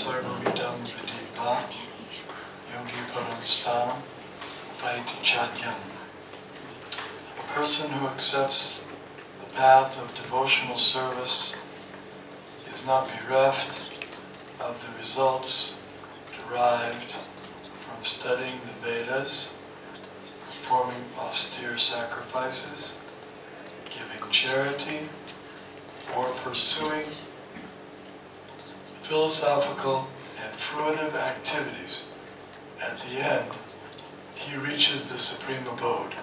sarvamidam vidita yogi paramsthanam vaiti chatyam. A person who accepts the path of devotional service is not bereft of the results derived from studying the Vedas, performing austere sacrifices, giving charity, or pursuing philosophical and fruitive activities. At the end, he reaches the supreme abode.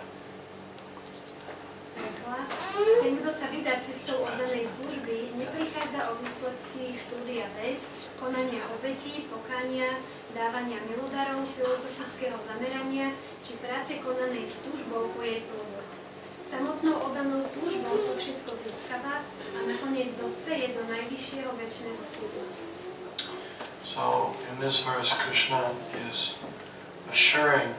Ten, kto sa vydá cestou oddanej služby, neprichádza o výsledky štúdia ved, konania obetí, pokánia, dávania milodarov, filozofického zamerania či práce konanej s túžbou po jej plodoch. Samotnou oddanou službou to všetko získava a nakoniec dospeje do najvyššieho večného sídla. So, in this verse, Krishna is assuring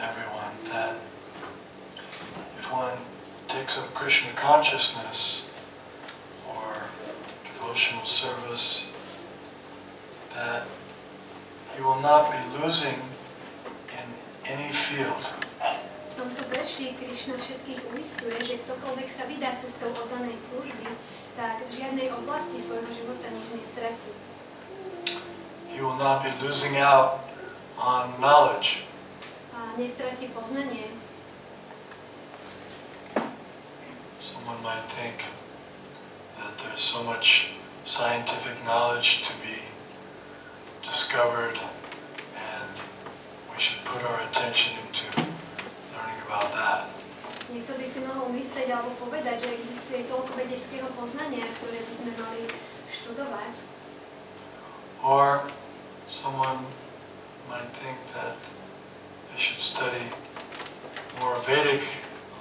everyone that if one takes up Krishna consciousness or devotional service, that he will not be losing in any field. V tomto verši Krišna všetkých uisťuje, že ktokoľvek sa vydá cestou oddanej služby, tak v žiadnej oblasti svojho života nič nestratí. He will not be losing out on knowledge. A nestratí poznanie. Someone might think that there's so much scientific knowledge to be discovered and we should put our attention into learning about that. Niekto by si mohol myslieť alebo povedať, že existuje toľko vedeckého poznania, ktoré by sme mali študovať. Or someone might think that they should study more Vedic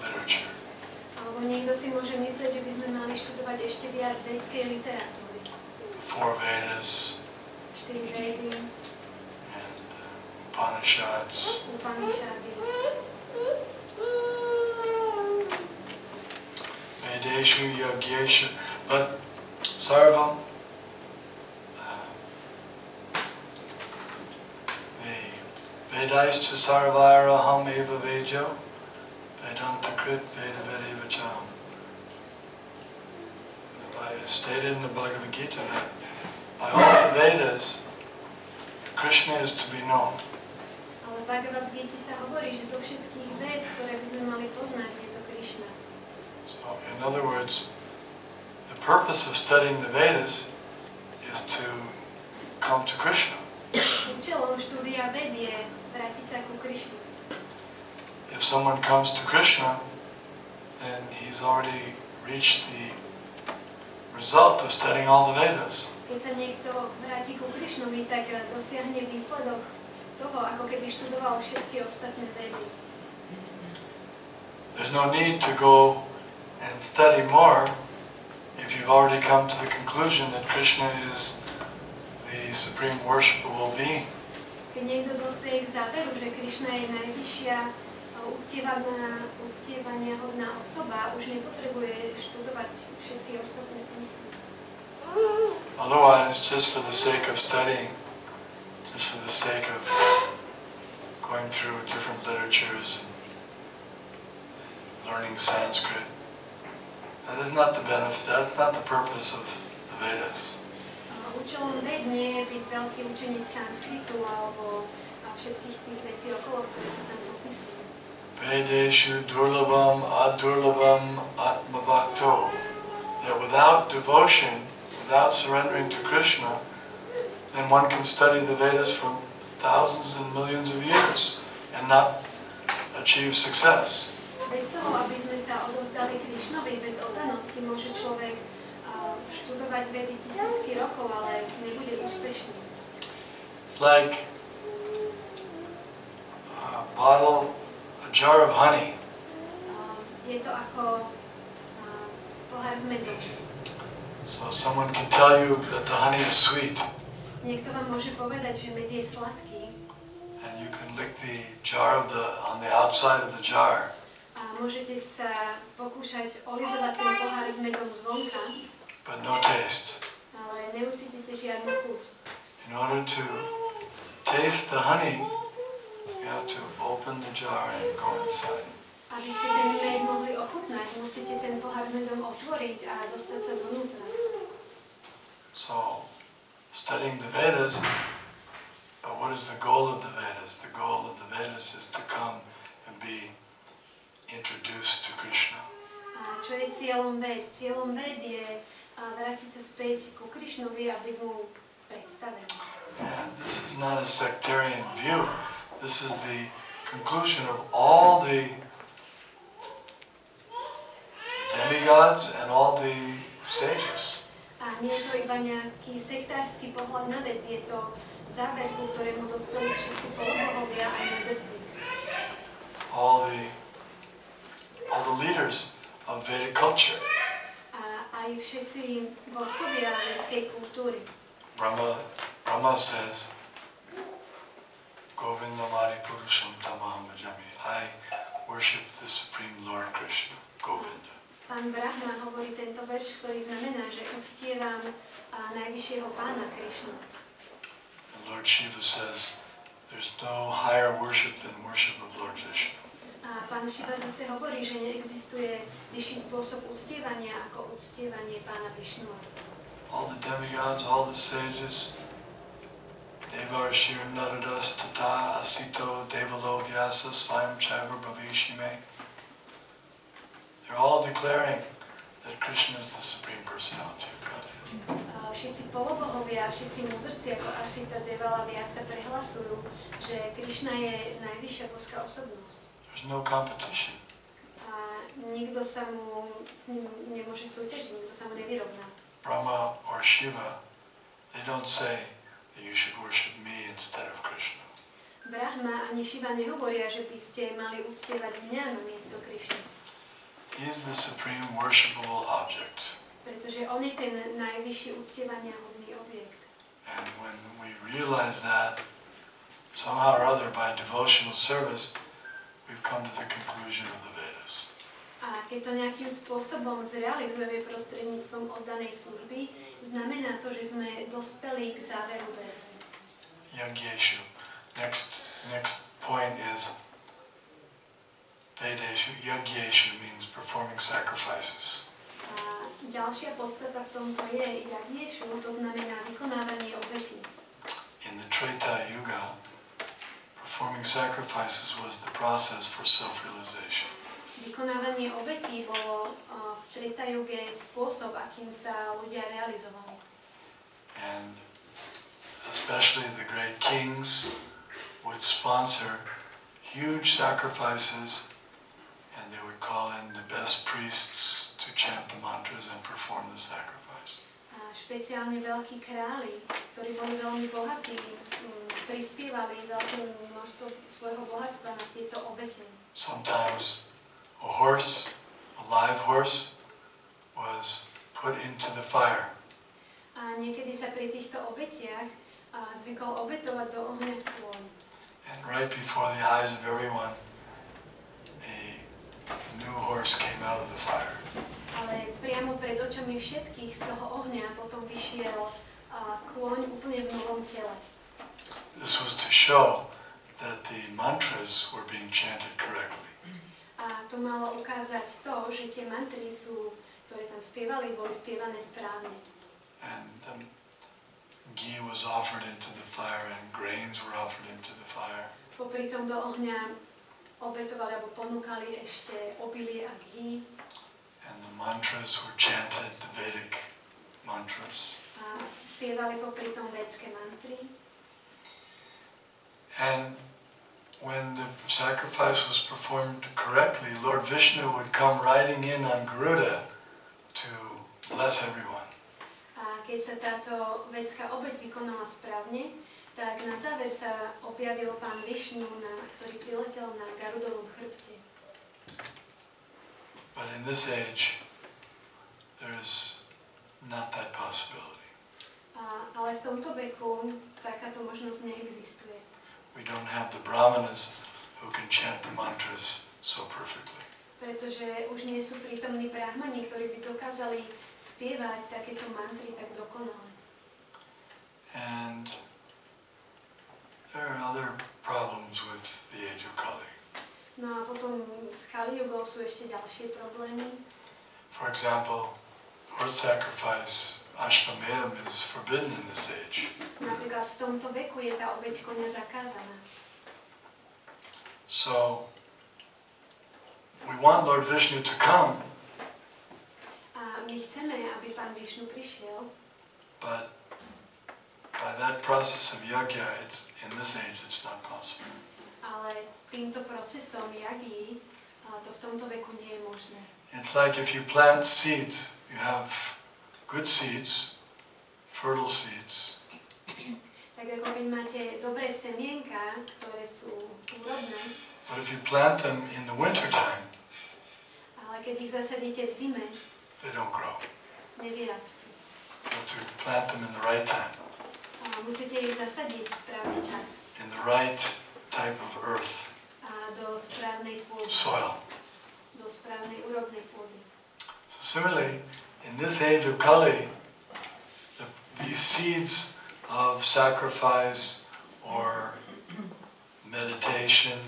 literature. Alebo niekto si môže myslieť, že by sme mali študovať ešte viac védskej literatúry. Four Vedas. 4 Vedy. And Upanishads. Upanishady. Vedeshu Yagyeshu. But Sarvam, Vedaischa sarvairaham eva vejo, Vedanta krit veda vedeva cham. It's stated in the Bhagavad Gita that by all the Vedas, Krishna is to be known. Ale v Bhagavad Gita sa hovorí, že zo všetkých ved, ktoré by sme mali poznať, je to Krishna. So, in other words, the purpose of studying the Vedas is to come to Krishna. Účelom štúdia ved je vrátiť sa ku Krishne. If someone comes to Krishna, then he's already reached the result of studying all the Vedas. Keď sa niekto vráti ku Krishnovi, tak dosiahne výsledok toho, ako keby študoval všetky ostatné vedy. There's no need to go and study more if you've already come to the conclusion that Krishna is the supreme worshipable being. Keď niekto dospieje k záveru, že Krishna je najvyššia uctievania hodná osoba, už nepotrebuje študovať všetky ostatné písmy. Otherwise, just for the sake of studying, just for the sake of going through different literatures and learning Sanskrit, that is not the benefit, that's not the purpose of the Vedas. Účelom ved nie je byť veľký učenec sanskritu alebo všetkých tých vecí okolo, ktoré sa tam popisujú. Vedeshu durlabam adurlabam atmabhakto. That without devotion, without surrendering to Krishna, then one can study the Vedas for thousands and millions of years and not achieve success. Bez toho, aby sme sa odovzdali Krishnovi, bez oddanosti môže človek študovať vedy tisícky rokov, ale nebude úspešný. It's like a jar of honey. Je to ako pohár s medom. So someone can tell you that the honey is sweet. Niekto vám môže povedať, že med je sladký. And you can lick the jar on the outside of the jar. A môžete sa pokúšať olizovať ten pohár s medom zvonka. But no taste. Ale neucítite žiadnu chuť. In order to taste the honey, you have to open the jar and go inside. Aby ste ten med mohli ochutnať, musíte ten pohár medom otvoriť a dostať sa dovnútra. So, studying the Vedas, but what is the goal of the Vedas? The goal of the Vedas is to come and be introduced to Krishna. A čo je cieľom ved? Cieľom ved je vrátiť sa späť ku Krišnovi a byť mu predstavený. And this is not a sectarian view. This is the conclusion of all the demigods and all the sages. A nie je to iba nejaký sektársky pohľad na vec, je to záver, ku ktorému dospeli všetci polobohovia a mudrci. All the leaders of Vedic culture. A aj všetci vodcovia vedskej kultúry. Brahma says, Govinda Mari Purusham Tamaham Bhajami. I worship the Supreme Lord Krishna, Govinda. Pán Brahma hovorí tento verš, ktorý znamená, že uctievam najvyššieho pána Krišnu. And Lord Shiva says, there's no higher worship than worship of Lord Vishnu. A pán Shiva zase hovorí, že neexistuje vyšší spôsob uctievania ako uctievanie pána Višnua. All the demigods, all the sages, Devarshir Naradas Tata Asito Devalo Vyasa Svayam Chaiva Bhavishime. They're all declaring that Krishna is the Supreme Personality of Godhead. Všetci polobohovia, všetci mudrci ako Asita, Devala, Vyasa prehlasujú, že Krišna je najvyššia boská osobnosť. There's no competition. A nikto sa mu s ním nemôže súťažiť, nikto sa mu nevyrovná. Brahma or Shiva, they don't say that you should worship me instead of Krishna. Brahma ani Shiva nehovoria, že by ste mali uctievať mňa na miesto Krišny. He is the supreme worshipable object. Pretože on je ten najvyšší uctievania hodný objekt. And when we realize that, somehow or other by devotional service, we've come to the conclusion of the Vedas. A keď to nejakým spôsobom zrealizujeme prostredníctvom oddanej služby, znamená to, že sme dospeli k záveru Véd. Yagyeshu. Next point is Vedeshu. Yagyeshu means performing sacrifices. A ďalšia podstata v tomto je Yagyeshu, to znamená vykonávanie obetí. In the Treta Yuga, performing sacrifices was the process for self-realization. Vykonávanie obetí bolo v Treta Yuge spôsob, akým sa ľudia realizovali. And especially the great kings would sponsor huge sacrifices, and they would call in the best priests to chant the mantras and perform the sacrifice. A špeciálne veľkí králi, ktorí boli veľmi bohatí, prispievali veľké množstvo svojho bohatstva na tieto obete. Sometimes a horse, a live horse, was put into the fire. A niekedy sa pri týchto obetiach zvykol obetovať do ohňa kôň. And right before the eyes of everyone, a new horse came out of the fire. Ale priamo pred očami všetkých z toho ohňa potom vyšiel kôň úplne v novom tele. This was to show that the mantras were being chanted correctly. A to malo ukázať to, že tie mantry ktoré tam spievali, boli spievané správne. And ghee was offered into the fire and grains were offered into the fire. Popri tom do ohňa obetovali alebo ponúkali ešte obilie a ghee. And the mantras were chanted, the Vedic mantras. A spievali popri tom védske mantry. And when the sacrifice was performed correctly, Lord Vishnu would come riding in on Garuda to bless everyone. A keď sa táto védská obeť vykonala správne, tak na záver sa objavil pán Višnu, ktorý priletel na Garudovom chrbte. But in this age, there's not that possibility. Ale v tomto veku takáto možnosť neexistuje. We don't have the brahmanas who can chant the mantras so perfectly. Pretože už nie sú prítomní brahmani, ktorí by dokázali spievať takéto mantry tak dokonale. And there are other problems with the age of Kali. No a potom s Kali-jugou sú ešte ďalšie problémy. For example, horse sacrifice, Ashvametam, is forbidden in this age. Napríklad v tomto veku je tá obeť koňa zakázaná. So, we want Lord Vishnu to come. A my chceme, aby Pán Višnu prišiel. But by that process of yajna, in this age, it's not possible. Ale týmto procesom jagy to v tomto veku nie je možné. It's like if you plant seeds, you have good seeds, fertile seeds. Tak ako keď máte dobré semienka, ktoré sú úrodné, But if you plant them in the winter time, ale keď ich zasadíte v zime, they don't grow. nevyrastú. You have to plant them in the right time, Musíte ich zasadiť v správny čas in the right type of earth, a do správnej pôdy, soil. do správnej úrodnej pôdy. So similarly, in this age of Kali, these seeds of sacrifice or meditation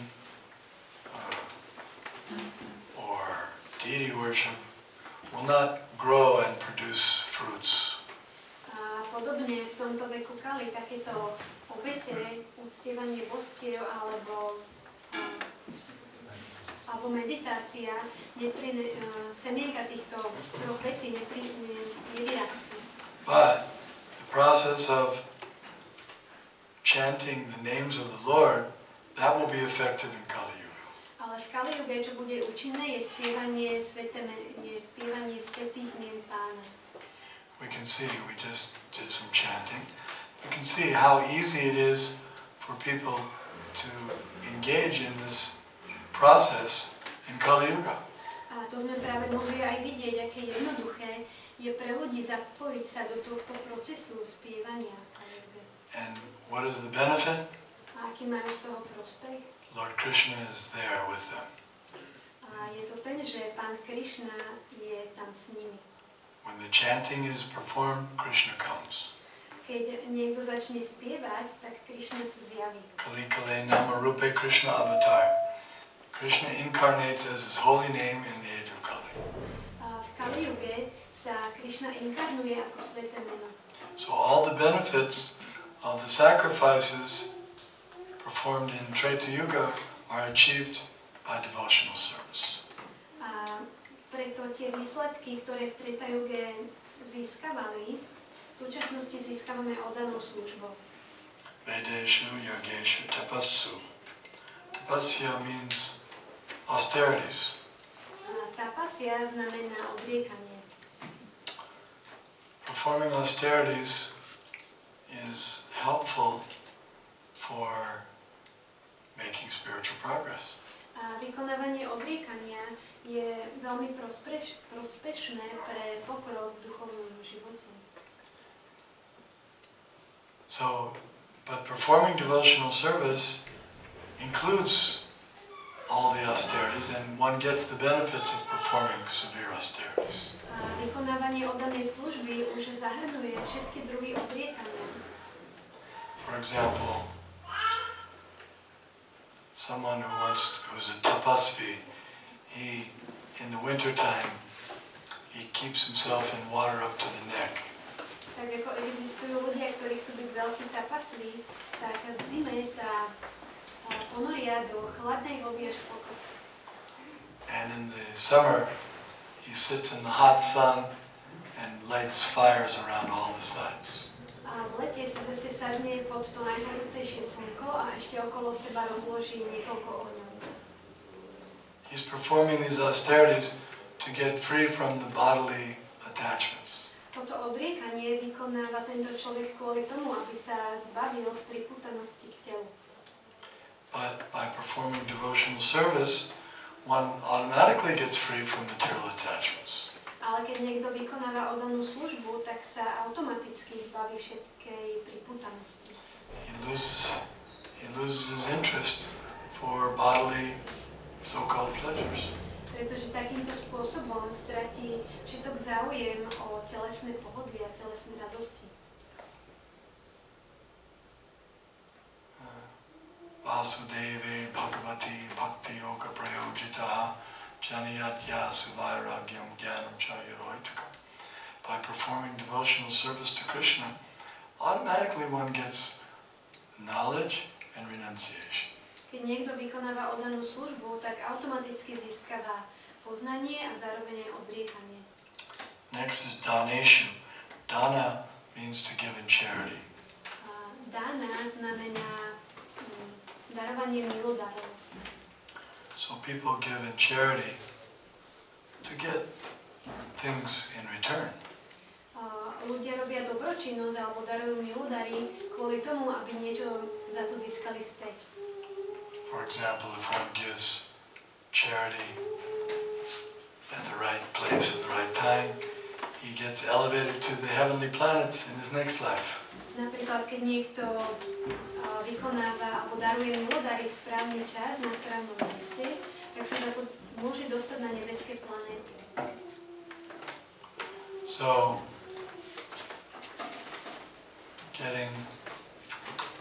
or deity worship will not grow and produce fruits. A podobne v tomto veku Kali takéto obete, uctievanie bostiev alebo meditácia, semienka týchto troch vecí nevyrastú. But the process of chanting the names of the Lord, that will be effective in Kali Yuga. Ale v Kali Yuge, čo bude účinné, je spievanie svätých mien Pána. We can see, we just did some chanting. We can see how easy it is for people to engage in this process in Kali Yuga. A to sme práve mohli aj vidieť, aké jednoduché je pre ľudí zapojiť sa do tohto procesu spievania v Kali Yuge. And what is the benefit? A aký majú z toho prospech? Lord Krishna is there with them. A je to ten, že Pán Krišna je tam s nimi. When the chanting is performed, Krishna comes. Keď niekto začne spievať, tak Krišna sa zjaví. Kali Kale Nama Rupe Krishna Avatar. Krishna incarnates as his holy name in the age of Kali. A v Kali Yuge sa Krišna inkarnuje ako sveté meno. So all the benefits of the sacrifices performed in Treta Yuga are achieved by devotional service. A preto tie výsledky, ktoré v Treta Yuge získavali, v súčasnosti získavame oddanú službou. Vedeshu Yogeshu Tapassu. Tapasya means austerities. A tapasya znamená odriekanie. Performing austerities is helpful for making spiritual progress. A vykonávanie odriekania je veľmi prospešné pre pokrok v duchovnom živote. So, but performing devotional service includes all the austerities, and one gets the benefits of performing severe austerities. A vykonávanie oddanej služby už zahrnuje všetky druhy odriekania. For example, someone who's a tapasvi, he, in the winter time, he keeps himself in water up to the neck. Tak ako existujú ľudia, ktorí chcú byť veľkí tapasví, tak v zime sa ponoria do chladnej vody až po krk. And in the summer, he sits in the hot sun and lights fires around all the sides. A v lete si zase sadne pod to najhorúcejšie slnko a ešte okolo seba rozloží niekoľko ohňov. He's performing these austerities to get free from the bodily attachments. Toto odriekanie vykonáva tento človek kvôli tomu, aby sa zbavil pripútanosti k telu. But by performing devotional service, one automatically gets free from material attachments. Ale keď niekto vykonáva oddanú službu, tak sa automaticky zbaví všetkej pripútanosti. He loses his interest for bodily so-called pleasures. Pretože takýmto spôsobom stratí všetok záujem o telesné pohodlie a telesné radosti. Vasudeve Bhagavati Bhakti Yoga Prayojitaha Janiyatya Suvairagyam Jnanam Chayaroitaka. By performing devotional service to Krishna, automatically one gets knowledge and renunciation. Keď niekto vykonáva oddanú službu, tak automaticky získava poznanie a zároveň aj odriekanie. Next is daneshu. Dana means to give in charity. Dana znamená darovanie milodarov. So people give in charity to get things in return. Ľudia robia dobročinnosť alebo darujú milodary kvôli tomu, aby niečo za to získali späť. For example, if one gives charity at the right place at the right time, he gets elevated to the heavenly planets in his next life. Napríklad, keď niekto vykonáva alebo daruje milodary v správny čas na správnom mieste, tak sa za to môže dostať na nebeské planéty. So, getting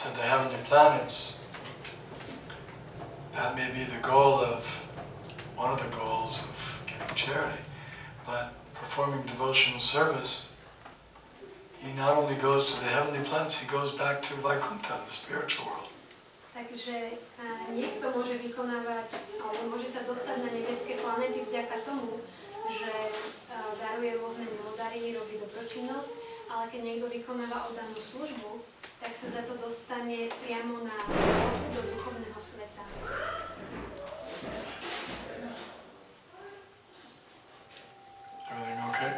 to the heavenly planets, that may be the goal of, one of the goals of giving charity, but performing devotional service, he not only goes to the heavenly planets, he goes back to Vaikuntha, the spiritual world. Takže niekto môže vykonávať, alebo môže sa dostať na nebeské planéty vďaka tomu, že daruje rôzne milodary, robí dobročinnosť, ale keď niekto vykonáva oddanú službu, tak sa za to dostane priamo na do duchovného sveta. Everything okay?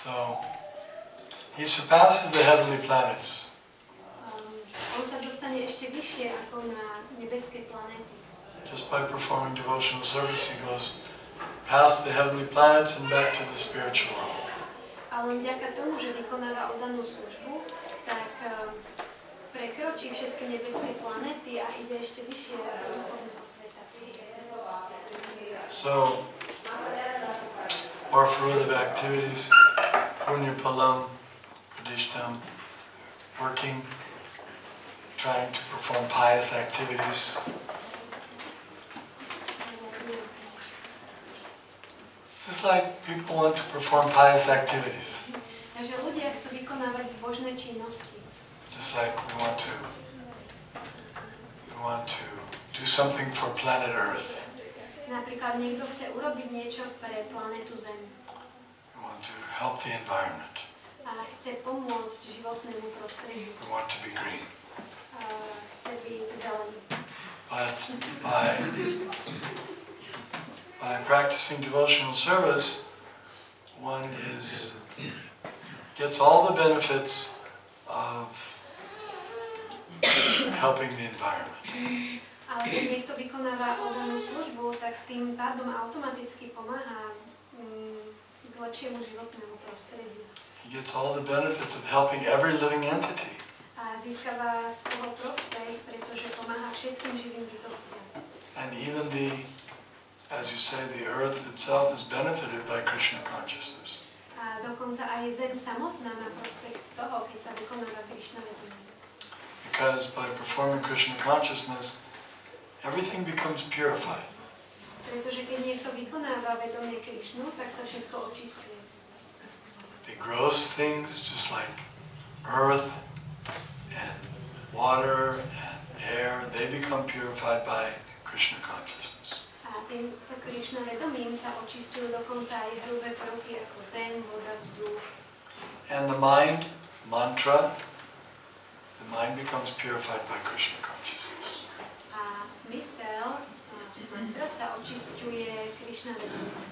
So, he surpasses the heavenly planets. On sa dostane ešte vyššie ako na nebeské planéty. Just by performing devotional service, he goes past the heavenly planets and back to the spiritual world. Ale vďaka tomu, že vykonáva oddanú službu, tak prekročí všetky nebeské planéty a ide ešte vyššie do duchovného sveta. So, more fruitive activities, punya palam, pradishtam, working, trying to perform pious activities. It's like people want to perform pious activities. Takže ľudia chcú vykonávať zbožné činnosti. Just like we want to do something for planet Earth. Napríklad niekto chce urobiť niečo pre planetu Zem. We want to help the environment. A chce pomôcť životnému prostrediu. We want to be green. Chce byť zelený. But by practicing devotional service, one gets all the benefits of helping the environment. Ale keď niekto vykonáva oddanú službu, tak tým pádom automaticky pomáha k lepšiemu životnému prostrediu. He gets all the benefits of helping every living entity. A získava z toho prospech, pretože pomáha všetkým živým bytostiam. And even as you say, the earth itself is benefited by Krishna consciousness. A dokonca aj Zem samotná má prospech z toho, keď sa vykonáva Krishna vedomie. Because by performing Krishna consciousness, everything becomes purified. Pretože keď niekto vykonáva vedomie Krishnu, tak sa všetko očistuje. The gross things, just like earth and water and air, they become purified by Krishna consciousness. A týmto Krishna vedomím sa očistujú dokonca aj hrubé prvky ako zem, voda, vzduch. And the mind, mantra, the mind becomes purified by Krishna consciousness. A mysel, mantra sa očistuje Krishna vedomím.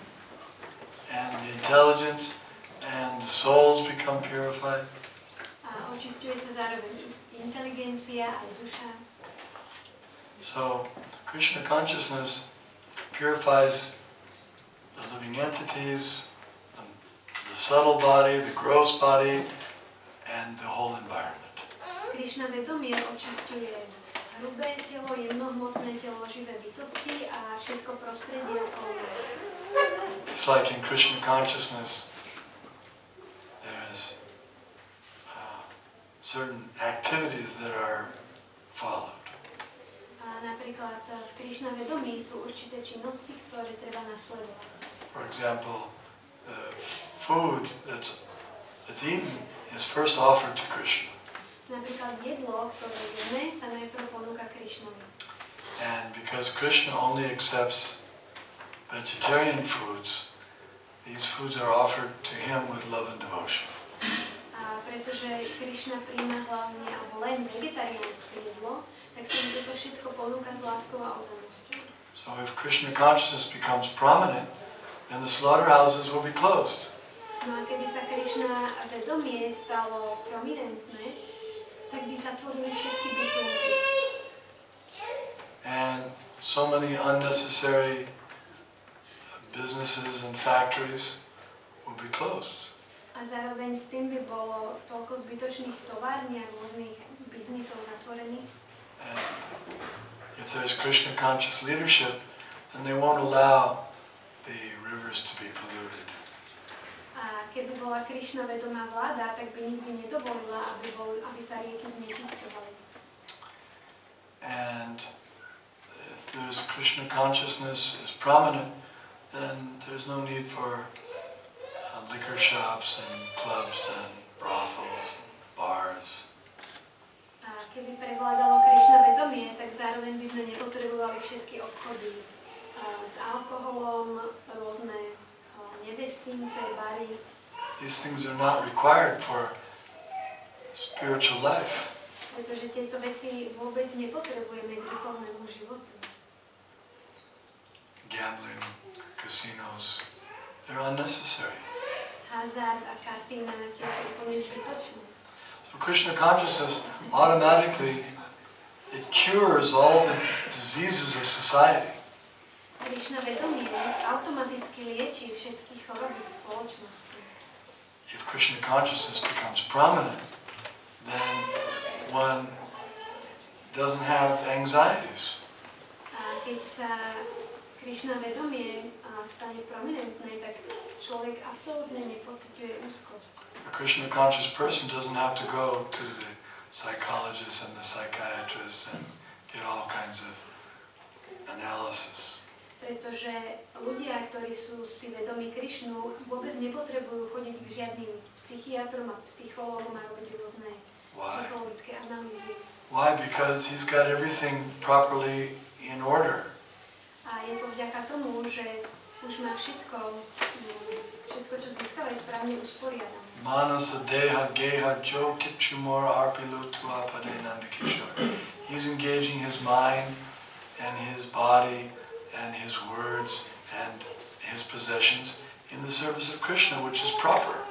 And the intelligence and the souls become purified. A očistuje sa zároveň inteligencia aj duša. So, Krishna consciousness purifies the living entities, the subtle body, the gross body, and the whole environment. Krishna vedomie očistuje hrubé telo, jemnohmotné telo, živé bytosti a všetko prostredie okolo nás. It's like in Krishna consciousness, there's certain activities that are followed. A napríklad v Krišna vedomí sú určité činnosti, ktoré treba nasledovať. For example, the food that's eaten is first offered to Krishna. Napríklad jedlo, ktoré jeme, sa najprv ponúka Krišnovi. And because Krishna only accepts vegetarian foods, these foods are offered to him with love and devotion. A pretože Krišna príjma hlavne alebo len vegetariánske jedlo, tak sa mu toto všetko ponúka s láskou a oddanosťou. So if Krishna consciousness becomes prominent, then the slaughterhouses will be closed. No a keby sa Krišna vedomie stalo prominentné, tak by zatvorili všetky bytunky. And so many unnecessary businesses and factories will be closed. A zároveň s tým by bolo toľko zbytočných tovární a rôznych biznisov zatvorených. And if there's Krishna conscious leadership, then they won't allow the rivers to be polluted. A keby bola Krišna vedomá vláda, tak by nikdy nedovolila, aby sa rieky znečisťovali. And if there's Krishna consciousness is prominent, then there's no need for liquor shops and clubs and brothels and bars. A keby prevládalo Krišna vedomie, tak zároveň by sme nepotrebovali všetky obchody s alkoholom, rôzne nevestince, bary. These things are not required for spiritual life. Pretože tieto veci vôbec nepotrebujeme k duchovnému životu. Gambling, casinos, they're unnecessary. Hazard a kasína tie sú úplne zbytočné. So Krishna consciousness automatically, it cures all the diseases of society. Krišna vedomie automaticky lieči všetky choroby v spoločnosti. If Krishna consciousness becomes prominent, then one doesn't have anxieties. A keď sa Krišna vedomie stane prominentné, tak človek absolútne nepociťuje úzkosť. A Krishna conscious person doesn't have to go to the psychologist and the psychiatrist and get all kinds of analysis. Pretože ľudia, ktorí sú si vedomí Krišnu, vôbec nepotrebujú chodiť k žiadnym psychiatrom a psychológom a robiť rôzne psychologické analýzy. Why? Because he's got everything properly in order. A je to vďaka tomu, že už má všetko, čo získava, je správne usporiadané. Manasa deha geha jo kipchumor arpilu tua padenandikishor. He's engaging his mind and his body and his words and his possessions in the service of Krishna, which is proper.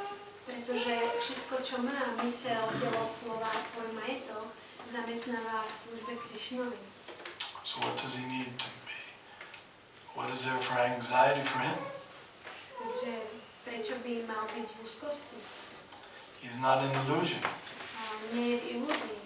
Pretože všetko, čo má, mysel, telo, slova, svoj majetok, zamestnáva v službe Krišnovi. So what does he need to be? What is there for anxiety for him? Takže prečo by mal byť v úzkosti? He's not in illusion. Nie je v ilúzii.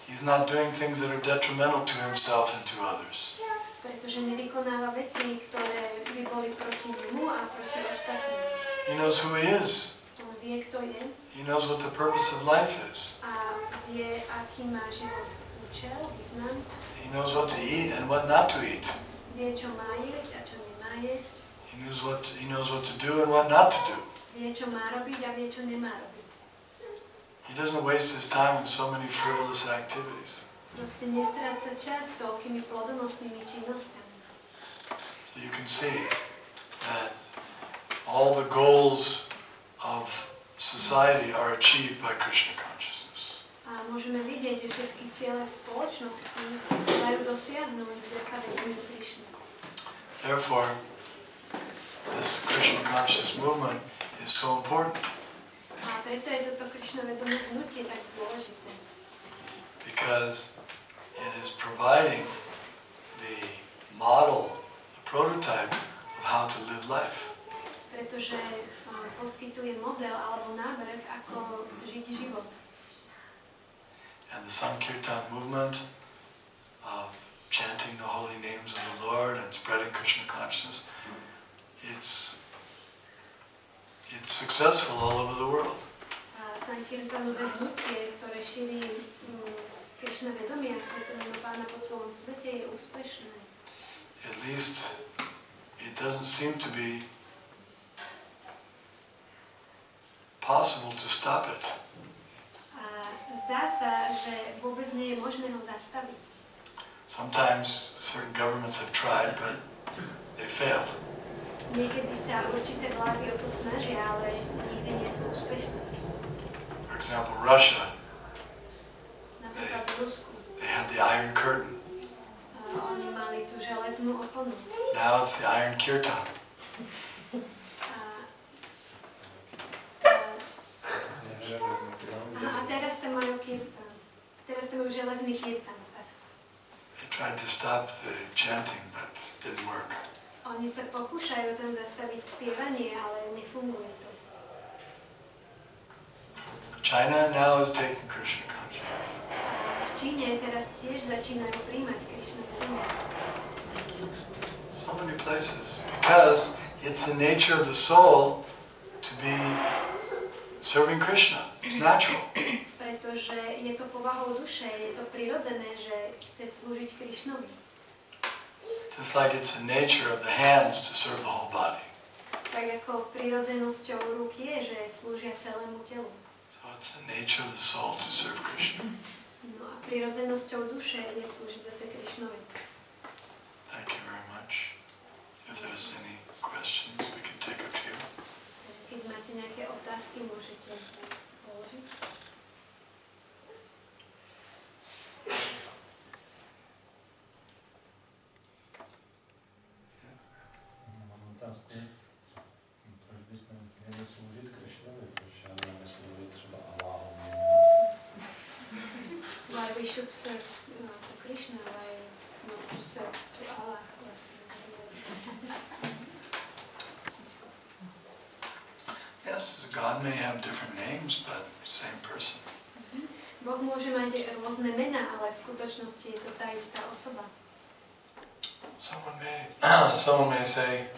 He's not doing things that are detrimental to himself and to others. Pretože nevykonáva veci, ktoré by boli proti nemu a proti ostatným. He knows who he is. On vie, kto je. He knows what the purpose of life is. A vie, aký má život účel, význam. He knows what to eat and what not to eat. Vie, čo má jesť a čo nemá jesť. He knows what to do and what not to do. Vie, čo má robiť a vie, čo nemá robiť. He doesn't waste his time in so many frivolous activities. Proste nestráca čas toľkými plodonosnými činnosťami. So you can see that all the goals of society are achieved by Krishna consciousness. A môžeme vidieť, že všetky ciele v spoločnosti sa dajú dosiahnuť vďaka vedomí Krišny. Therefore, this Krishna conscious movement is so important. A preto je toto Krišna vedomé hnutie tak dôležité. Because it is providing the model, the prototype of how to live life. Pretože poskytuje model alebo návrh, ako žiť život. And the Sankirtan movement of chanting the holy names of the Lord and spreading Krishna consciousness, it's successful all over the world. A Sankirtanové hnutie, ktoré šíri Krišna vedomie a svetelného Pána po celom svete je úspešné. At least it doesn't seem to be possible to stop it. A zdá sa, že vôbec nie je možné ho zastaviť. Sometimes certain governments have tried, but they failed. Niekedy sa určité vlády o to snažia, ale nikdy nie sú úspešné. For example, Russia. Napríklad v Rusku. They had the Iron Curtain. Oni mali tú železnú oponu. Now it's the Iron Kirtan. A teraz tam majú kirtan. Teraz tam majú železný kirtan. They tried to stop the chanting, but it didn't work. Oni sa pokúšajú tam zastaviť spievanie, ale nefunguje to. China now is taking Krishna consciousness. V Číne teraz tiež začínajú príjmať Krishna vedomie. So many places, because it's the nature of the soul to be serving Krishna. It's natural. Pretože je to povahou duše, je to prirodzené, že chce slúžiť Krishnovi. Just like it's the nature of the hands to serve the whole body. Tak ako prirodzenosťou rúk je, že slúžia celému telu. So it's the nature of the soul to serve Krishna. No a prirodzenosťou duše je slúžiť zase Krishnovi. Thank you very much. If there's any questions, we can take a few. Keď máte nejaké otázky, môžete položiť. Mám otázku. Proč bychom měli slúžiť Krishnovi? Proč já nevím, jestli třeba Alláhu? Why we should serve to Krishna, why not to serve to Allah? Yes, God may have different names, but same person. Boh môže mať rôzne mená, ale v skutočnosti je to tá istá osoba. Someone may say,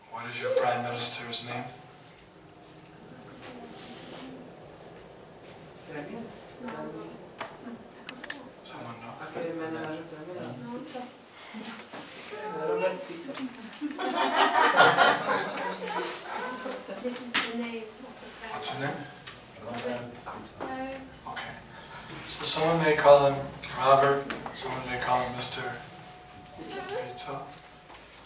what is your Prime Minister's name? Premiér? Someone know? Aké je meno nášho premiéra? No, co? Robert Fico. This is the name of the Prime What's his name? Minister. Okay. So someone may call him Robert, someone may call him Mr. Fico.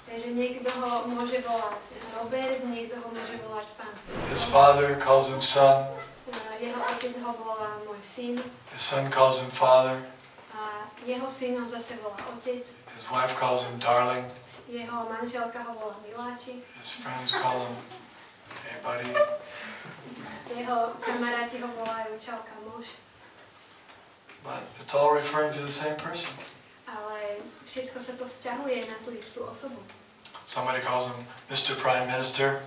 Takže niekto ho môže volať Robert, niekto ho môže volať pán His Fico. father calls him son, Jeho otec ho volá môj syn. his son calls him father, A jeho syn ho zase volá otec. his wife calls him darling, Jeho manželka ho volá miláčik. his friends call him hey buddy. Jeho kamaráti ho volajú čau kamoš. But it's all referring to the same person. Ale všetko sa to vzťahuje na tú istú osobu. Somebody calls him Mr. Prime Minister.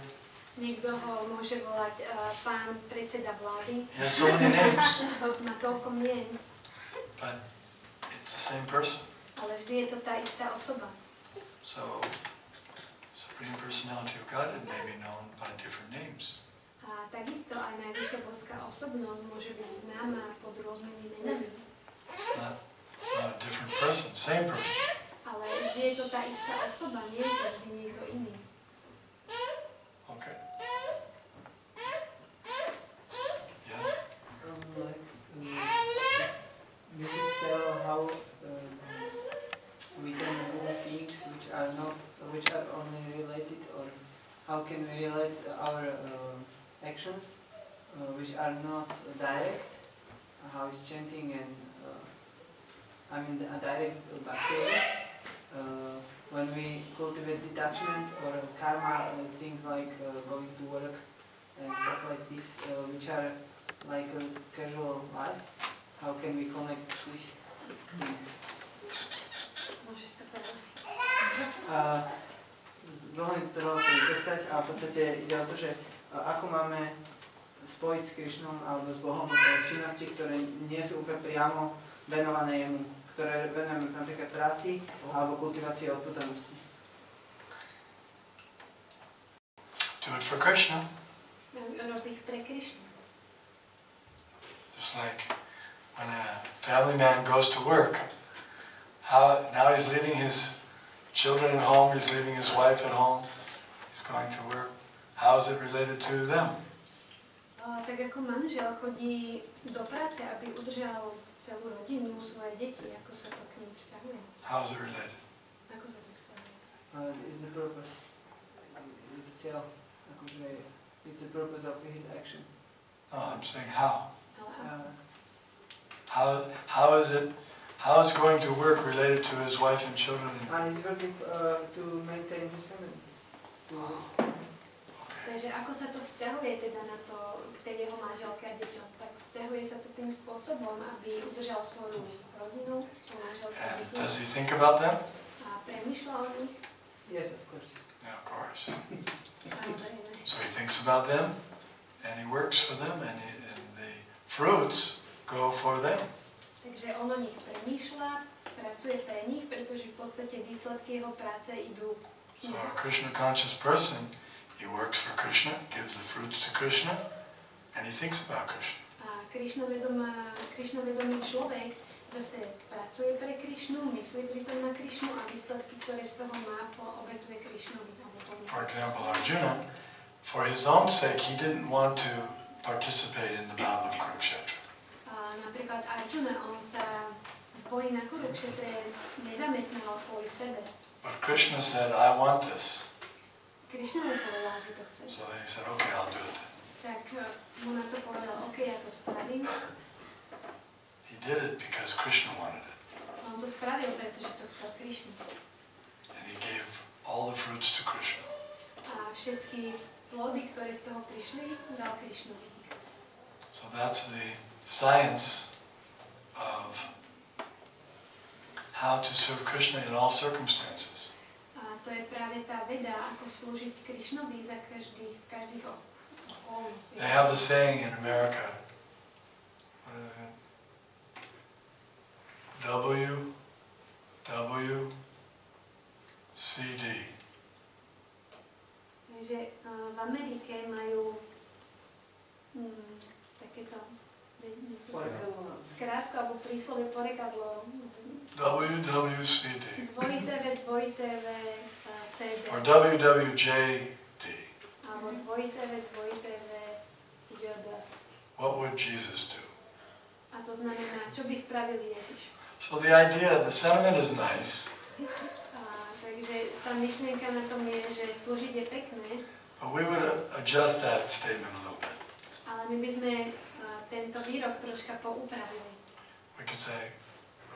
Niekto ho môže volať pán predseda vlády. He has so many names, Má toľko mien, but it's the same person. ale vždy je to tá istá osoba. So, Supreme Personality of Godhead may be known by different names. A takisto aj najvyššia boská osobnosť môže byť známa pod rôznymi menami. It's not a different person, same person. Ale vždy je to tá istá osoba, nie je to vždy niekto iný. Okay. Yes? You could tell how we can do things which are only related, or how can we relate our actions which are not direct, how is chanting and a direct bacteria. When we cultivate detachment or karma, things like going to work and stuff like this, which are like a casual life, how can we connect these things? Môžeš to povedať. Dlhým, ktorého sa vypýtať, a v podstate ide o to, že ako máme spojiť s Krišnom alebo s Bohom činnosti, ktoré nie sú úplne priamo venované jemu, ktoré venujeme napríklad práci alebo kultivácii odputenosti. Do it for Krishna. Rob ich pre Krišnu. Just like When a family man goes to work, now he's leaving his children at home, he's leaving his wife at home, he's going to work. How is it related to them? Tak ako manžel chodí do práce, aby udržal celú rodinu, svoje deti, ako sa to k ním vzťahuje? How is it related? Ako sa to vzťahuje? It's the purpose. Cieľ, akože it's the purpose of his action. No, I'm saying how. Uh, How is it going to work related to his wife and children? and he's working to maintain his family. Takže ako sa to vzťahuje teda na to, k tej jeho manželke a deťom? Tak vzťahuje sa to tým spôsobom, aby udržal svoju rodinu, svoju manželku a And deti. does he think about them? A premýšľa o nich? Yes, of course. Yeah, of course. Samozrejme. So he thinks about them, and he works for them, and the fruits go for them. Takže on o nich premýšľa, pracuje pre nich, pretože v podstate výsledky jeho práce idú So a Krishna conscious person, he works for Krishna, gives the fruits to Krishna, and he thinks about Krishna. A Krišnavedomý človek zase pracuje pre Krišnu, myslí pritom na Krišnu a výsledky, ktoré z toho má, obetuje Krišnovi. For example, Arjuna, for his own sake, he didn't want to participate in the battle of Kurukshetra. Napríklad Arjuna, on sa v boji na Kurukshetre nezamestnával kvôli sebe. But Krishna said, I want this. Krišna mu povedal, že to chce. So then he said, okay, I'll do it. Tak mu na to povedal, OK, ja to spravím. He did it because Krishna wanted it. A on to spravil, pretože to chcel Krišna. And he gave all the fruits to Krishna. A všetky plody, ktoré z toho prišli, dal Krišnovi. So that's the science of how to serve Krishna in all circumstances. A to je práve tá veda, ako slúžiť Krišnovi za každých okolností. They have a saying in America, what is it? WWCD. Takže v Amerike majú takéto skrátko alebo príslovie porekadlo. WWCD. Dvojité CD. Or WWJD. Alebo dvojité JD. What would Jesus do? A to znamená, čo by spravil Ježiš. So the idea, the sentiment is nice. Takže tá myšlienka na tom je, že slúžiť je pekné. But we would adjust that statement a little bit. Ale my by sme tento výrok troška poupravili. We could say,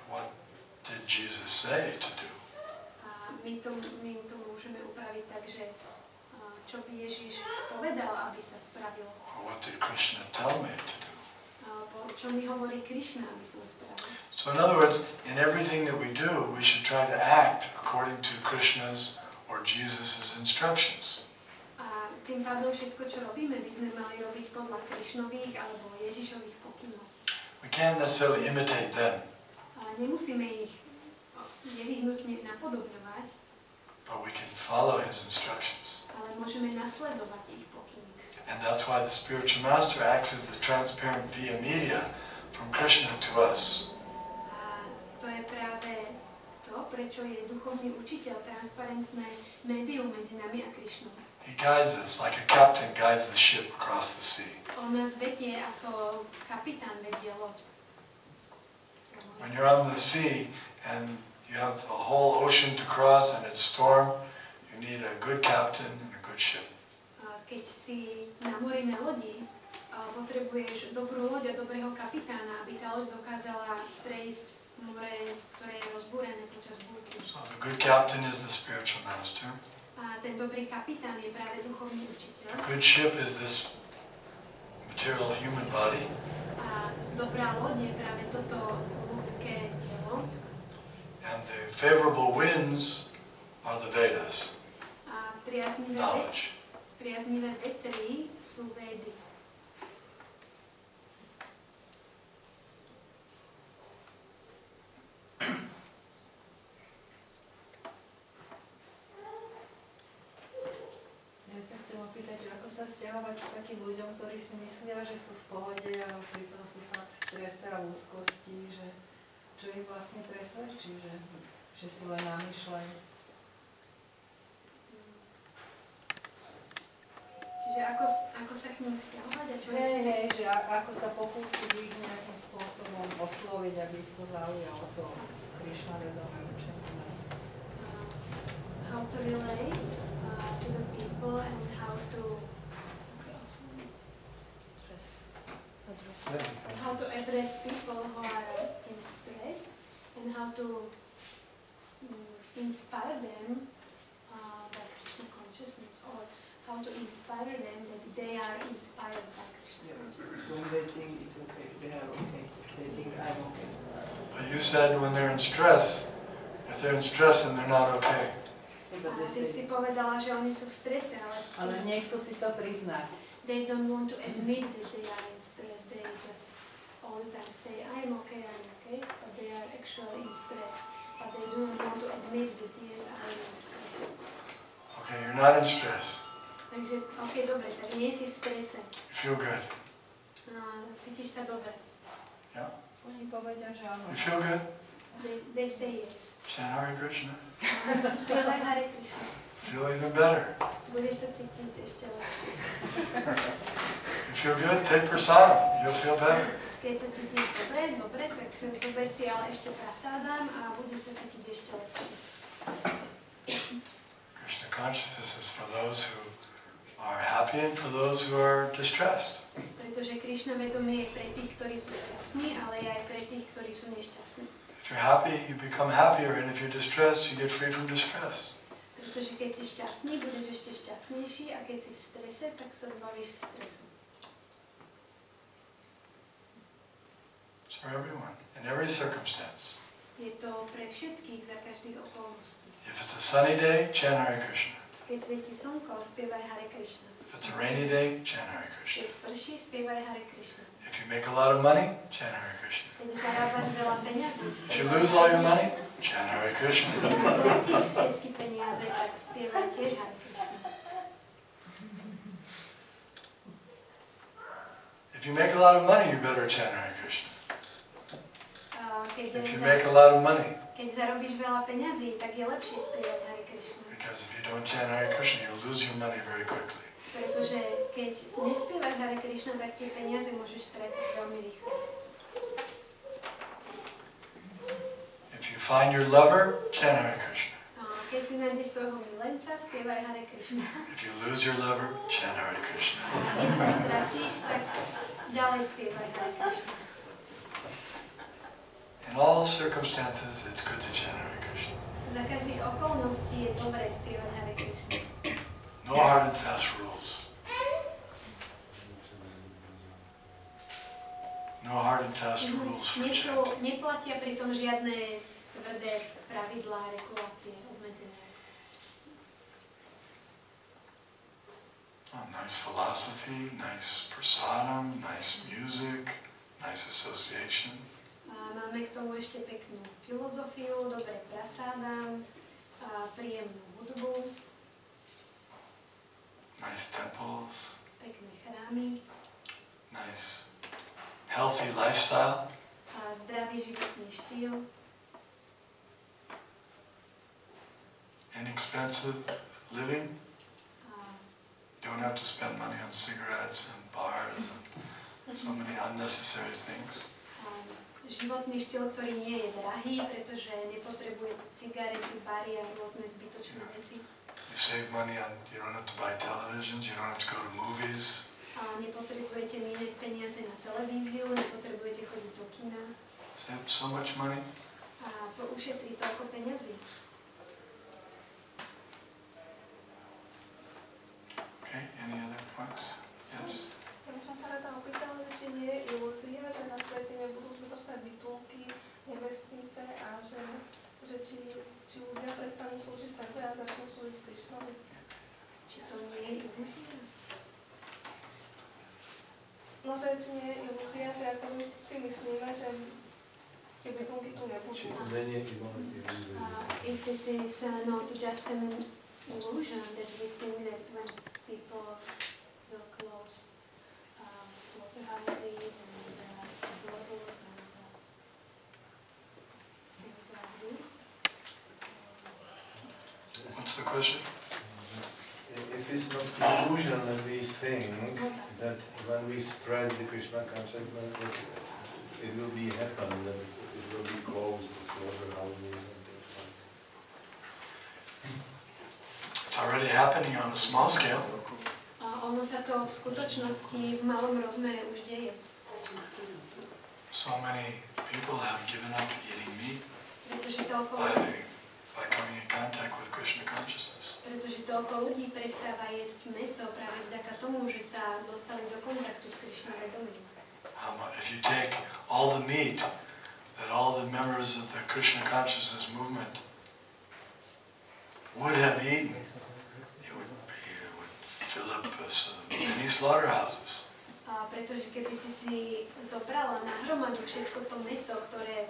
what did Jesus say to do? A my to môžeme upraviť tak, že čo by Ježiš povedal, aby sa spravilo. Or what did Krishna tell me to do? Alebo čo mi hovorí Krišna, aby som spravil. So in other words, in everything that we do, we should try to act according to Krishna's or Jesus' instructions. A tým pádom všetko, čo robíme, by sme mali robiť podľa Krišnových alebo Ježišových pokynov. We can't necessarily imitate them, A nemusíme ich nevyhnutne napodobňovať, but we can follow his instructions. ale môžeme nasledovať ich pokyny. And that's why the spiritual master acts as the transparent via media from Krishna to us. A to je práve to, prečo je duchovný učiteľ transparentné médium medzi nami a Krišnou. He guides us like a captain guides the ship across the sea. On nás vedie ako kapitán vedie loď. When you're on the sea and you have a whole ocean to cross and it's storm, you need a good captain and a good ship. Keď si na mori na lodi, potrebuješ dobrú loď a dobrého kapitána, aby tá loď dokázala prejsť more, ktoré je rozbúrené počas búrky. So the good captain is the spiritual master. A ten dobrý kapitán je práve duchovný učiteľ. A good ship is this material human body. A dobrá loď je práve toto ľudské telo. And the favorable winds are the Vedas, A priaznivé vetry sú vedy. Ja sa chcem opýtať, že ako sa sa vzťahovať k takým ľuďom, ktorí si myslia, že sú v pohode a pritom sú fakt v strese a v úzkosti, že čo ich vlastne presvedčí, že si len namýšľajú. Čiže ako sa k ním vzťahovať a čo Hej, že ako sa pokúsiť ich nejakým spôsobom osloviť, aby ich to zaujalo, to Krišna vedomé učenie. How to relate to the people and how to address people who are in stress and how to inspire them by Krishna consciousness, or how to inspire them that they are inspired by Krishna consciousness. When they think it's okay, they are okay. They think I'm okay. But you said when they're in stress, if they're in stress then they're not okay. Ty si povedala, že oni sú v strese, ale nechcú si to priznať. They don't want to admit that they are in stress. They just all the time say, I'm okay, but they are actually in stress. But they don't want to admit that yes, I'm in stress. Okay, you're not in stress. Takže, ok, dobre, tak nie si v strese. You feel good. Cítiš sa dobre. Yeah. Oni povedia, že áno. You feel good? They say yes. Chant Hare Krishna. Spievaj Hare Krishna. Feel even better. Budeš sa cítiť ešte lepšie. You feel good? Take prasadam. You'll feel better. Keď sa cítiš dobre, tak zober si ale ešte prasadam a budeš sa cítiť ešte lepšie. Krishna consciousness is for those who are happy and for those who are distressed. Pretože Krishna vedomie je pre tých, ktorí sú šťastní, ale aj pre tých, ktorí sú nešťastní. If you're happy, you become happier, and if you're distressed, you get free from distress. Pretože keď si šťastný, budeš ešte šťastnejší, a keď si v strese, tak sa zbavíš stresu. It's for everyone, in every circumstance. Je to pre všetkých za každých okolností. If it's a sunny day, chant Hare Krishna. Keď svieti slnko, spievaj Hare Krishna. If it's a rainy day, chant Hare Krishna. Keď prší, spievaj Hare Krishna. If you make a lot of money, chant Hare Krishna. Keď zarábaš veľa peňazí, If you lose all your money, chant Hare Krishna. keď stratíš všetky peniaze, tak spievaj tiež Hare Krishna. If you make a lot of money, you better chant Hare Krishna. Keď If you make a lot of money. Keď zarobíš veľa peňazí, tak je lepšie spievať Hare Krishna. Because if you don't chant Hare Krishna, you'll lose your money very quickly. Pretože keď nespievaš Hare Krishna, tak tie peniaze môžeš stratiť veľmi rýchlo. If you find your lover, chant Hare Krishna. Keď si nájdeš svojho milenca, spievaj Hare Krishna. If you lose your lover, chant Hare Krishna. Keď ho stratíš, tak ďalej spievaj Hare Krishna. In all circumstances, it's good to chant Hare Krishna. Za každých okolností je dobré spievať Hare Krishna. No hard and fast rules. No hard and fast rules for chanting. Neplatia pri tom žiadne tvrdé pravidlá, regulácie, obmedzenia. Oh, nice philosophy, nice prasadam, nice music, nice association. Máme k tomu ešte peknú filozofiu, dobré prasádam, príjemnú hudbu, nice temples, pekné chrámy, nice healthy lifestyle, zdravý životný štýl, inexpensive living. You don't have to spend money on cigarettes and bars and so many unnecessary things. Životný štýl, ktorý nie je drahý, pretože nepotrebujete cigarety, bary a rôzne zbytočné veci. You save money on, you don't have to buy televisions, you don't have to go to movies. Nepotrebujete míňať peniaze na televíziu, nepotrebujete chodiť do kina. Save so much money. A to ušetrí toľko peniazy. Okay, any other points? Yes? Ja som sa rada opýtala, či nie je ilúzia, že na svete nebudú zbytočné bytulky, nevestnice a že či ľudia prestanú slúžiť sebe a začnú slúžiť Krišnovi. Či to nie je ilúzia? No, že či nie je ilúzia, že ako my si myslíme, že tie bytulky tu nebudú. Či to nie je iba ilúzia. If it is not just an illusion that we think that when people will question? If it's not illusion and we think that when we spread the Krishna consciousness, it will be happen, that it will be closed, slaughterhouses and things like that. It's already happening on a small scale. Ono sa to v skutočnosti v malom rozmere už deje. So many people have given up eating meat Pretože toľko by coming in contact with Krishna consciousness. Pretože toľko ľudí prestáva jesť mäso práve vďaka tomu, že sa dostali do kontaktu s Krishna vedomím. If you take all the meat that all the members of the Krishna consciousness movement would have eaten, it would fill up many slaughterhouses. Pretože keby si zobrala na hromadu všetko to mäso, ktoré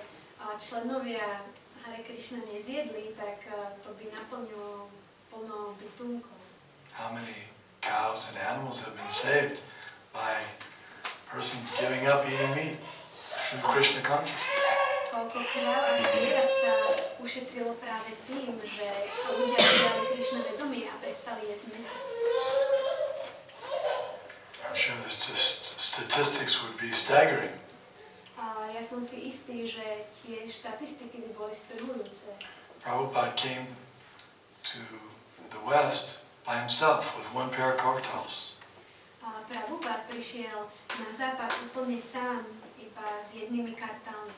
členovia Hare Krishna nezjedli, tak to by naplnilo plno bytunkov. How many cows and animals have been saved by persons giving up eating meat through Krishna consciousness? Koľko kráv a zvierat sa ušetrilo práve tým, že ľudia prijali Krishna vedomie a prestali jesť mäso. I'm sure the statistics would be staggering. Ja som si istý, že tie štatistiky by boli strhujúce. Prabhupada came to the West by himself with one pair of kartals. Prabhupada prišiel na západ úplne sám, iba s jednými kartálmi.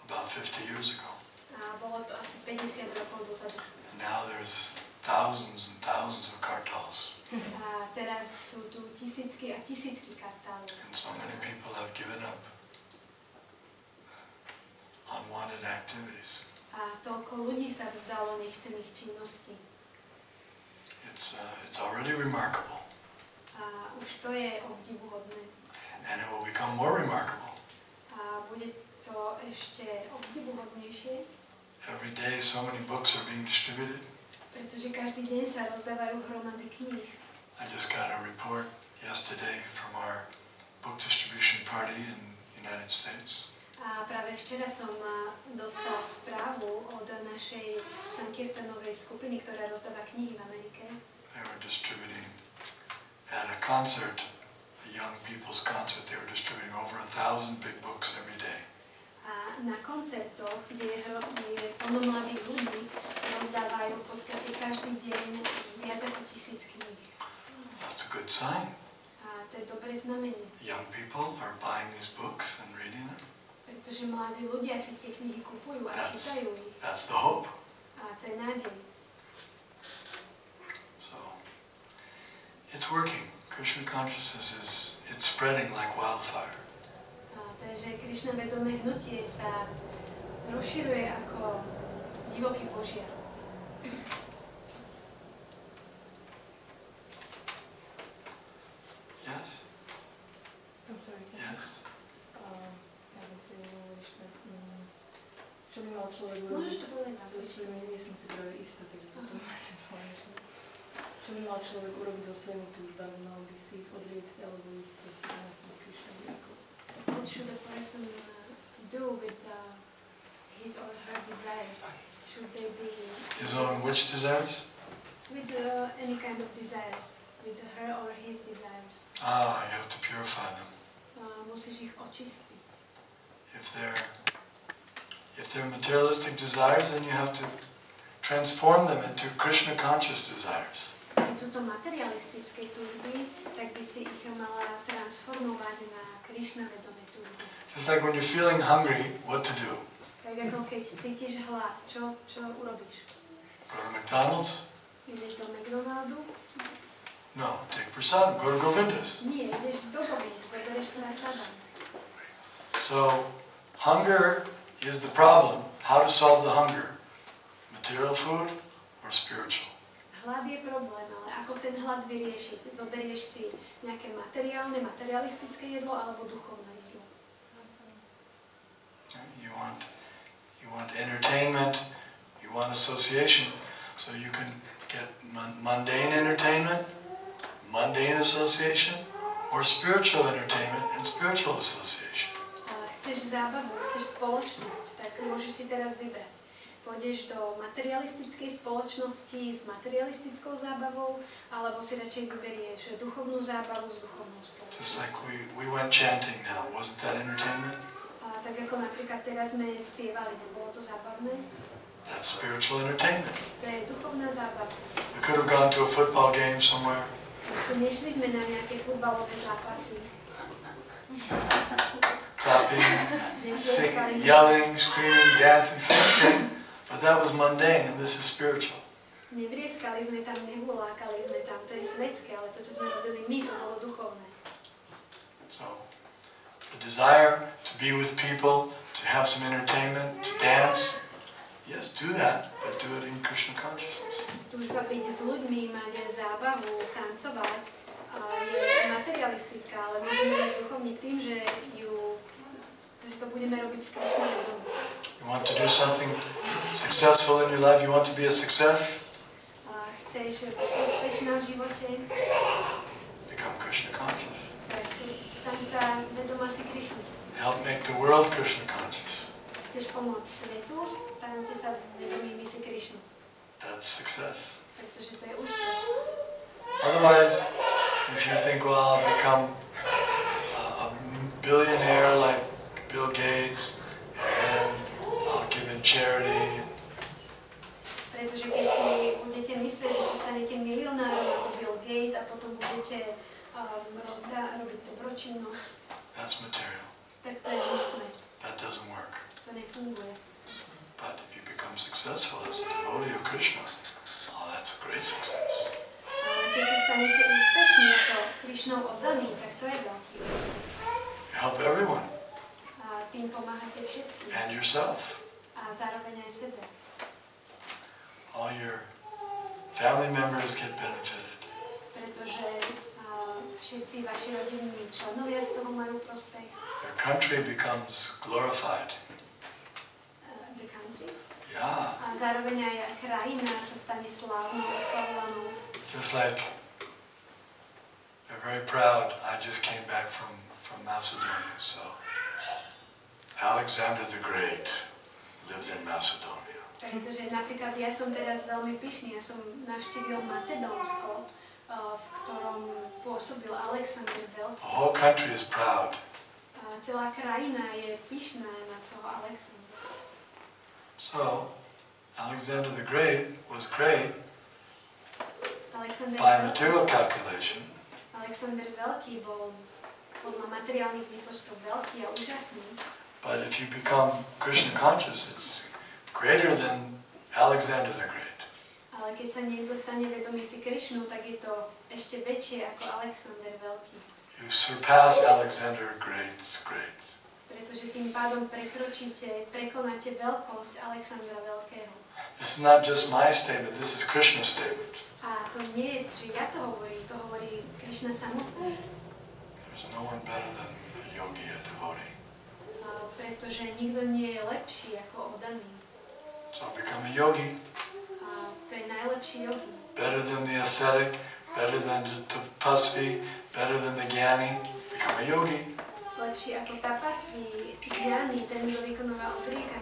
About 50 years ago. Bolo to asi 50 rokov dozadu. And now there's thousands and thousands of kartals. A teraz sú tu tisícky a tisícky kartálov. And so many people have given up unwanted activities. A toľko ľudí sa vzdalo nechcených činností. It's already remarkable. A už to je obdivuhodné. And it will become more remarkable. A bude to ešte obdivuhodnejšie. Every day so many books are being distributed. Pretože každý deň sa rozdávajú hromady kníh. I just got a report yesterday from our book distribution party in the United States. A práve včera som dostal správu od našej Sankirtanovej skupiny, ktorá rozdáva knihy v Amerike. They were distributing at a concert, a young people's concert, they were distributing over 1,000 big books every day. A na koncertoch, kde je plno mladých ľudí, rozdávajú v podstate každý deň viac ako 1000 kníh. That's a good sign. A to je dobré znamenie. Young people are buying these books and reading them. Pretože mladí ľudia si tie knihy kupujú a čítajú ich. That's the hope. A to je nádej. So, it's working. Krishna consciousness it's spreading like wildfire. Takže Krishna vedomé hnutie sa rozširuje ako divoký požiar. Yes? I'm sorry. Yes? Čo by mal človek Môžeš to povedať? so svojimi, nie som si práve istá, takže to pomôžem slovenčne. Čo by mal človek urobiť so svojimi túžbami, mal by si ich odriecť, alebo ich proste zanasnúť Krišnovi ako? What should a person do with his or her desires? Should they be... His own which desires? With any kind of desires. With her or his desires. You have to purify them. Musíš ich očistiť. If they're materialistic desires, then you have to transform them into Krishna conscious desires. Keď sú to materialistické túžby, tak by si ich mala transformovať na Krishna vedomé túžby. Just like when you're feeling hungry, what to do? Tak ako keď cítiš hlad, čo urobíš? Go to McDonald's? Ideš do McDonaldu? No, take prasadam. Go to Govinda's. Nie, ideš do Govindy, zoberieš prasadam. So, hunger is the problem. How to solve the hunger? Material food or spiritual? Hlad je problém, ale ako ten hlad vyriešiť? Zoberieš si nejaké materialistické jedlo alebo duchovné jedlo? You want entertainment, you want association, so you can get mundane entertainment, mundane association, or spiritual entertainment and spiritual association. Chceš zábavu, chceš spoločnosť, tak môžeš si teraz vybrať. pôjdeš do materialistickej spoločnosti s materialistickou zábavou, alebo si radšej vyberieš duchovnú zábavu s duchovnou Just like spoločnosťou. we went chanting now, wasn't that entertainment? A tak ako napríklad teraz sme spievali, nebolo to zábavné? That's spiritual entertainment. To je duchovná zábava. We could have gone to a football game somewhere. Proste nešli sme na nejaké futbalové zápasy. Clapping, yelling, screaming, dancing, singing, but that was mundane and this is spiritual. Nevrieskali sme tam, nehulákali sme tam, to je svetské, ale to, čo sme robili my, to bolo duchovné. So, the desire to be with people, to have some entertainment, to dance, yes, do that, but do it in Krishna consciousness. Túžba byť s ľuďmi, mať zábavu, tancovať, je materialistická, ale môžeme ju duchovniť tým, že to budeme robiť v Krishna vedomí. You want to do something successful in your life, you want to be a success? Chceš byť úspešná v živote? Become Krishna conscious. Tak staň sa vedomá si Krishnu. Help make the world Krishna conscious. Chceš pomôcť svetu, staňte sa vedomými si Krishnu. That's success. Pretože to je úspech. Otherwise, if you think, well, I'll become a billionaire like Bill Gates, and then I'll give in charity. Pretože keď si budete myslieť, že sa stanete milionárom ako Bill Gates a potom budete robiť dobročinnosť, That's material. tak to je nutné. That doesn't work. To nefunguje. But if you become successful as a devotee of Krishna, oh, that's a great success. Ale keď sa stanete úspešní ako Krišnov oddaní, tak to je veľký úspech. You help everyone A tým pomáhate všetkým. and yourself. A zároveň aj sebe. All your family members get benefited. Pretože všetci vaši rodinní členovia z toho majú prospech. Your country becomes glorified. The country. Yeah. A zároveň aj krajina sa stane slávnou, oslavovanou. Just like they're very proud. I just came back from Macedonia, so Alexander the Great lived in Macedonia. Pretože napríklad ja som teraz veľmi pyšný, ja som navštívil Macedónsko, v ktorom pôsobil Alexander Veľký. The whole country is proud. A celá krajina je pyšná na toho Alexandra. So Alexander the Great was great Alexander by material calculation, Alexander Veľký bol podľa materiálnych výpočtov veľký a úžasný. but if you become Krishna conscious, it's greater than Alexander the Great. Ale keď sa niekto stane vedomý si Krišnu, tak je to ešte väčšie ako Alexander Veľký. You surpass Alexander Great's great. Pretože tým pádom prekonáte veľkosť Alexandra Veľkého. This is not just my statement, this is Krishna's statement. A to nie je, že ja to hovorím, to hovorí Krišna samotný. There's no one better than a yogi, a devotee. Pretože nikto nie je lepší ako oddaný. So become a yogi. A to je najlepší yogi. Better than the ascetic, better than the tapasvi, better than the jnani. Become a yogi. Lepší ako tapasvi, jnani, ten, kto vykonáva odriekanie.